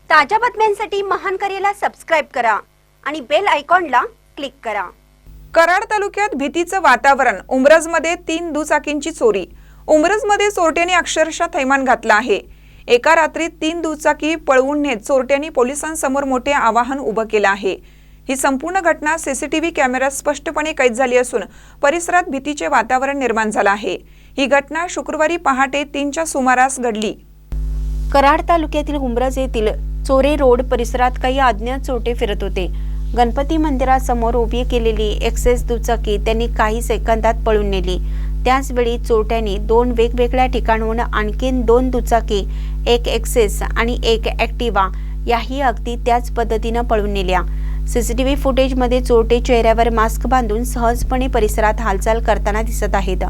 ताज्या बातम्यांसाठी महान करेला सबस्क्राइब करा आणि बेल आयकॉनला क्लिक करा। कराड तालुक्यात भीतीचं वातावरण। उमरजमध्ये 3 दुचाकींची चोरी। उमरजमध्ये चोरट्यांनी अक्षरशः थैमान घातला आहे। एका रात्रीत 3 दुचाकी पळवून नेत चोरट्यांनी पोलिसांसमोर मोठे आवाहन उभं केलं आहे। ही संपूर्ण घटना सीसीटीव्ही कॅमेऱ्यात स्पष्टपणे कैद झाली असून परिसरात भीतीचे वातावरण निर्माण झालं आहे। ही घटना शुक्रवारी पहाटे 3च्या सुमारास घडली। कराड तालुक्यातील उमरज येथील चोरे रोड परिसरात काही अज्ञात चोरटे फिरत होते। गणपती मंदिरासमोर उभी केलेली एक्सेस दुचाकी त्यांनी काही सेकंदात पळून नेली। त्याचवेळी चोरट्यांनी 2 वेगवेगळ्या ठिकाणाहून आणखीन 2 दुचाकी, एक एक्सेस आणि एक ॲक्टिवा याही अगदी त्याच पद्धतीने पळून नेल्या। सीसीटीव्ही फुटेजमध्ये चोरटे चेहऱ्यावर मास्क बांधून सहजपणे परिसरात हालचाल करताना दिसत आहेत।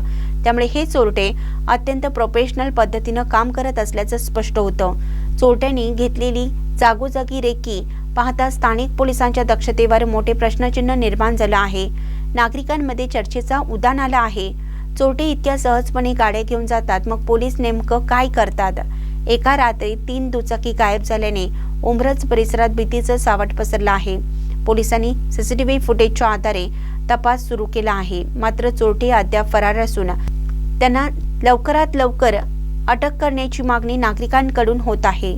त्यामुळे हे चोरटे अत्यंत प्रोफेशनल पद्धतीने काम करत असल्याचं स्पष्ट होतं। चोरट्यांनी घेतलेली जागोजागी रेकी पाहता स्थानिक पोलिसांच्या दक्षतेवर मोठे प्रश्नचिन्ह निर्माण झालं आहे। नागरिकांमध्ये चर्चेचा उधाण आला आहे। चोरटे इतक्या सहजपणे गाड्या घेऊन जातात, मग पोलीस नेमकं काय करतात? एका रात्री 3 दुचाकी गायब झाल्याने उमरज परिसरात भीतीचं सावट पसरलं आहे। पोलिसांनी सीसीटीव्ही फुटेजच्या आधारे तपास सुरू केला आहे। मात्र चोरटे अद्याप फरार असून त्यांना लवकरात लवकर अटक करण्याची मागणी नागरिकांकडून होत आहे।